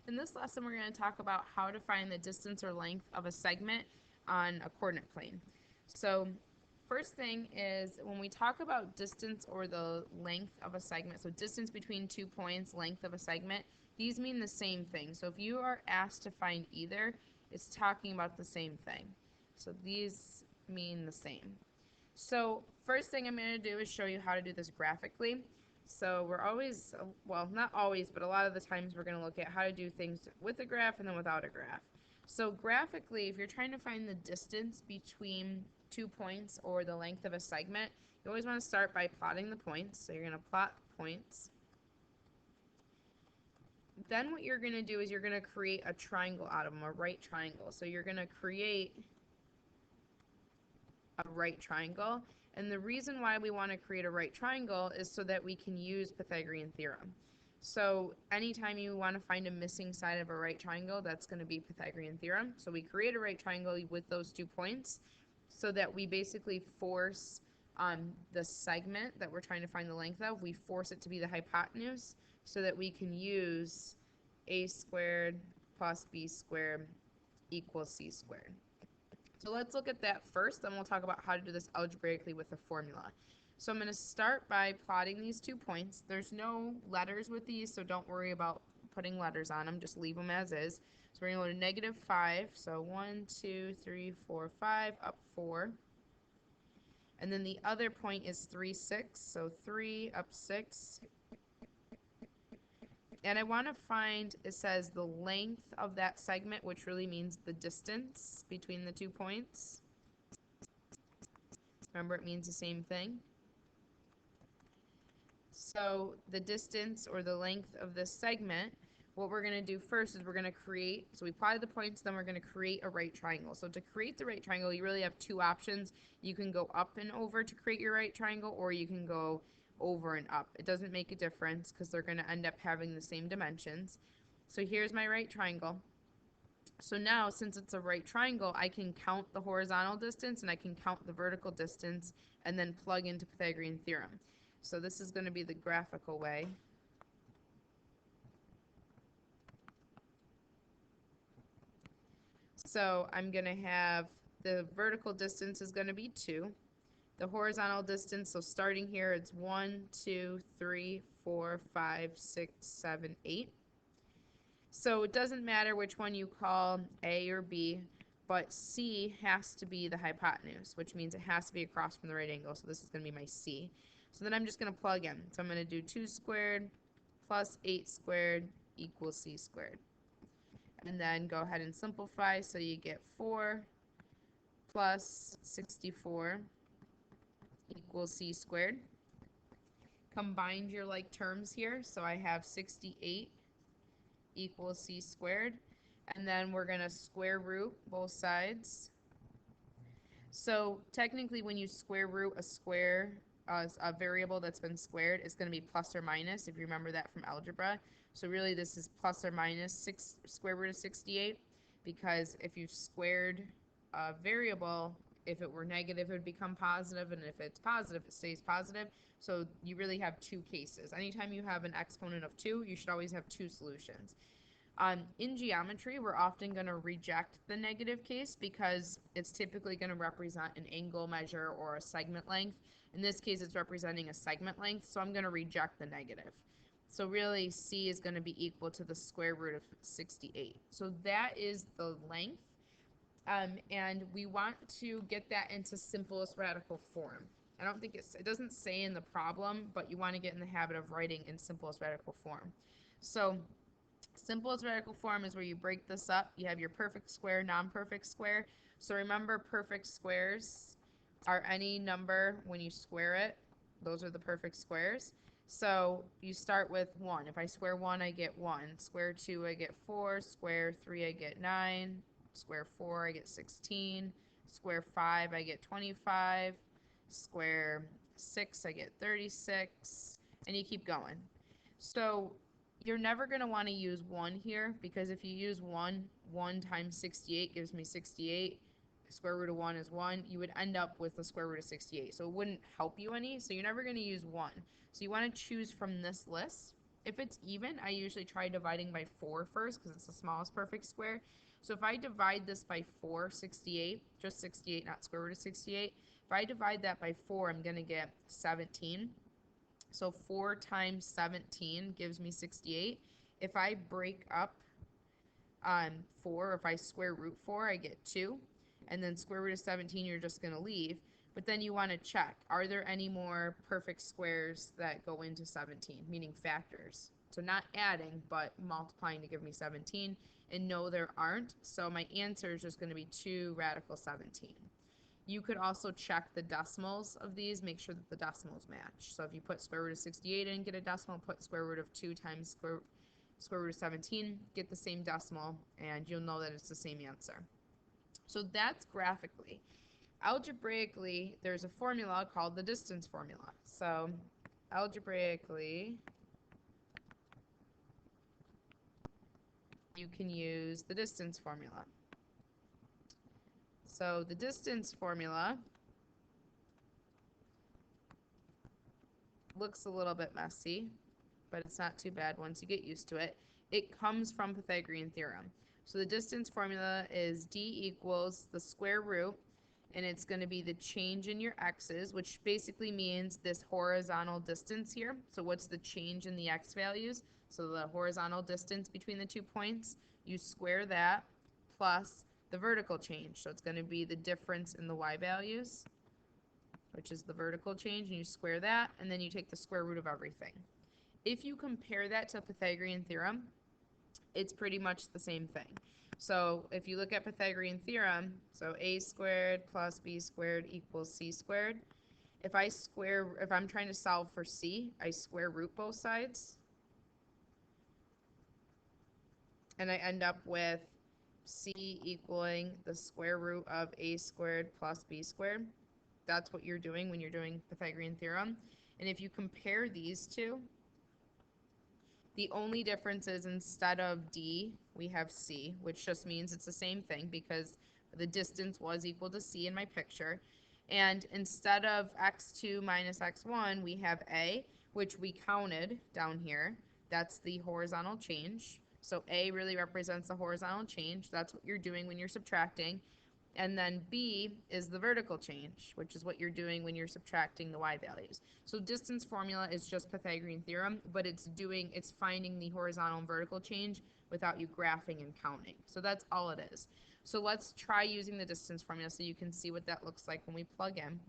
In this lesson, we're going to talk about how to find the distance or length of a segment on a coordinate plane. So first thing is when we talk about distance or the length of a segment, so distance between 2 points, length of a segment, these mean the same thing. So if you are asked to find either, it's talking about the same thing. So these mean the same. So first thing I'm going to do is show you how to do this graphically. So we're always, well, not always, but a lot of the times we're going to look at how to do things with a graph and then without a graph. So graphically, if you're trying to find the distance between 2 points or the length of a segment, you always want to start by plotting the points. So you're going to plot points. Then what you're going to do is you're going to create a triangle out of them, a right triangle. So you're going to create a right triangle. And the reason why we want to create a right triangle is so that we can use Pythagorean theorem. So anytime you want to find a missing side of a right triangle, that's going to be Pythagorean theorem. So we create a right triangle with those 2 points so that we basically force the segment that we're trying to find the length of, we force it to be the hypotenuse so that we can use a squared plus b squared equals c squared. So let's look at that first, then we'll talk about how to do this algebraically with a formula. So I'm going to start by plotting these 2 points. There's no letters with these, so don't worry about putting letters on them. Just leave them as is. So we're going to go to -5. So 1, 2, 3, 4, 5, up 4. And then the other point is 3, 6. So 3, up 6. And I want to find, it says the length of that segment, which really means the distance between the 2 points. Remember, it means the same thing. So the distance or the length of this segment, what we're going to do first is we're going to create, so we plotted the points, then we're going to create a right triangle. So to create the right triangle, you really have 2 options. You can go up and over to create your right triangle, or you can go over and up. It doesn't make a difference because they're going to end up having the same dimensions. So here's my right triangle. So now, since it's a right triangle, I can count the horizontal distance and I can count the vertical distance and then plug into Pythagorean theorem. So this is going to be the graphical way. So I'm going to have the vertical distance is going to be 2. The horizontal distance, so starting here, it's 1, 2, 3, 4, 5, 6, 7, 8. So it doesn't matter which one you call A or B, but C has to be the hypotenuse, which means it has to be across from the right angle. So this is going to be my C. So then I'm just going to plug in. So I'm going to do 2 squared plus 8 squared equals C squared. And then go ahead and simplify. So you get 4 plus 64 equals C squared. Combine your like terms here. So I have 68 equals C squared. And then we're going to square root both sides. So technically when you square root a square, a variable that's been squared, it's going to be plus or minus, if you remember that from algebra. So really this is plus or minus 6 square root of 68, because if you squared a variable, if it were negative, it would become positive, and if it's positive, it stays positive. So you really have 2 cases. Anytime you have an exponent of 2, you should always have 2 solutions. In geometry, we're often going to reject the negative case because it's typically going to represent an angle measure or a segment length. In this case, it's representing a segment length, so I'm going to reject the negative. So really, C is going to be equal to the square root of 68. So that is the length, and we want to get that into simplest radical form. I don't think it doesn't say in the problem, but you want to get in the habit of writing in simplest radical form. So simplest radical form is where you break this up. You have your perfect square, non-perfect square. So remember, perfect squares are any number when you square it. Those are the perfect squares. So you start with 1. If I square 1, I get 1. Square 2, I get 4. Square 3, I get 9. Square 4, I get 16. Square 5, I get 25. Square 6, I get 36. And you keep going. So you're never going to want to use 1 here, because if you use 1, 1 times 68 gives me 68. Square root of 1 is 1. You would end up with the square root of 68. So it wouldn't help you any. So you're never going to use 1. So you want to choose from this list. If it's even, I usually try dividing by 4 first because it's the smallest perfect square. So if I divide this by 4, 68, just 68, not square root of 68. If I divide that by 4, I'm going to get 17. So 4 times 17 gives me 68. If I break up 4, if I square root 4, I get 2. And then square root of 17, you're just going to leave. But then you want to check, are there any more perfect squares that go into 17, meaning factors? So not adding, but multiplying to give me 17. And no, there aren't. So my answer is just going to be 2 radical 17. You could also check the decimals of these, make sure that the decimals match. So if you put square root of 68 in, get a decimal, put square root of 2 times square root of 17, get the same decimal, and you'll know that it's the same answer. So that's graphically. Algebraically, there's a formula called the distance formula. So algebraically, you can use the distance formula. So the distance formula looks a little bit messy, but it's not too bad once you get used to it. It comes from Pythagorean theorem. So the distance formula is d equals the square root, and it's going to be the change in your x's, which basically means this horizontal distance here. So what's the change in the x values? So the horizontal distance between the 2 points, you square that plus the vertical change. So it's going to be the difference in the y values, which is the vertical change, and you square that, and then you take the square root of everything. If you compare that to Pythagorean theorem, it's pretty much the same thing. So if you look at Pythagorean theorem, so a squared plus b squared equals c squared. If I'm trying to solve for c, I square root both sides. And I end up with c equaling the square root of a squared plus b squared. That's what you're doing when you're doing Pythagorean theorem. And if you compare these two, the only difference is instead of d, we have c, which just means it's the same thing because the distance was equal to c in my picture. And instead of x2 minus x1, we have a, which we counted down here. That's the horizontal change. So a really represents the horizontal change. That's what you're doing when you're subtracting. And then b is the vertical change, which is what you're doing when you're subtracting the y values. So distance formula is just Pythagorean theorem, but it's finding the horizontal and vertical change without you graphing and counting. So that's all it is. So let's try using the distance formula so you can see what that looks like when we plug in.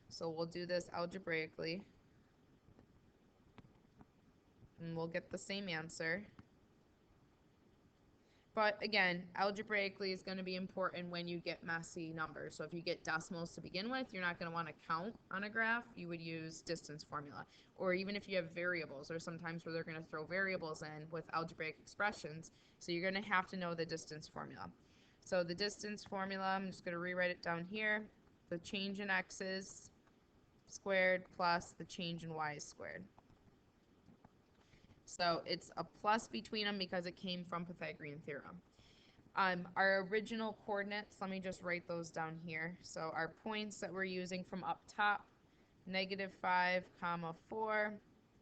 So we'll do this algebraically, and we'll get the same answer. But again, algebraically is going to be important when you get messy numbers. So if you get decimals to begin with, you're not going to want to count on a graph. You would use distance formula. Or even if you have variables, or sometimes where they're going to throw variables in with algebraic expressions. So you're going to have to know the distance formula. So the distance formula, I'm just going to rewrite it down here. The change in x's squared plus the change in y squared. So it's a plus between them because it came from Pythagorean theorem. Our original coordinates, let me just write those down here. So our points that we're using from up top, -5, 4,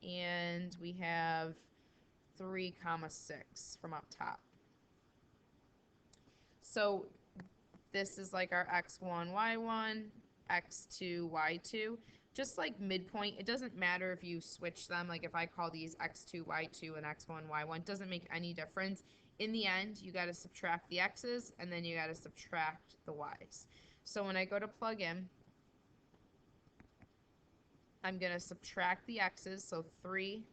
and we have 3, 6 from up top. So this is like our x1, y1, x2, y2. Just like midpoint, it doesn't matter if you switch them. Like if I call these x2, y2, and x1, y1, it doesn't make any difference. In the end, you got to subtract the x's, and then you got to subtract the y's. So when I go to plug in, I'm going to subtract the x's, so 3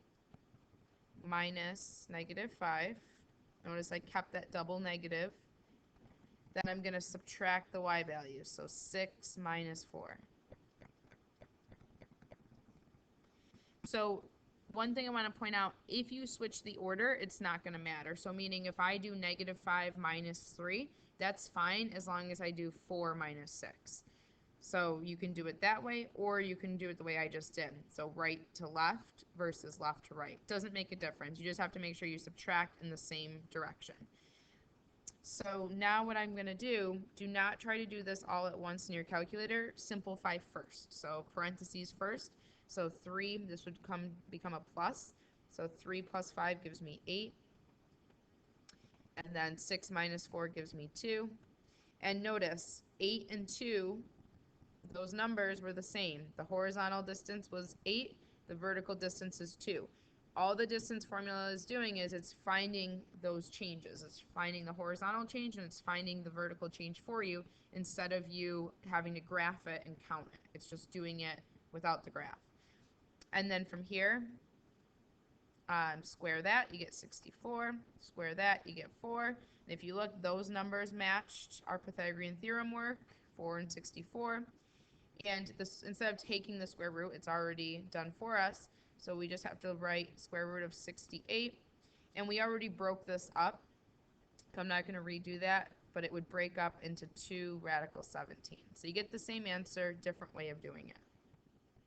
minus -5. Notice I kept that double negative. Then I'm going to subtract the y values, so 6 minus 4. So one thing I want to point out, if you switch the order, it's not going to matter. So meaning if I do -5 minus 3, that's fine as long as I do 4 minus 6. So you can do it that way, or you can do it the way I just did. So right to left versus left to right. Doesn't make a difference. You just have to make sure you subtract in the same direction. So now what I'm going to do not try to do this all at once in your calculator. Simplify first. So parentheses first. So 3, this would become a plus. So 3 plus 5 gives me 8. And then 6 minus 4 gives me 2. And notice 8 and 2, those numbers were the same. The horizontal distance was 8, the vertical distance is 2. All the distance formula is doing is it's finding those changes. It's finding the horizontal change and it's finding the vertical change for you instead of you having to graph it and count it. It's just doing it without the graph. And then from here, square that, you get 64. Square that, you get 4. And if you look, those numbers matched our Pythagorean theorem work, 4 and 64. And this, instead of taking the square root, it's already done for us. So we just have to write square root of 68. And we already broke this up. So I'm not going to redo that, but it would break up into 2 radical 17. So you get the same answer, different way of doing it.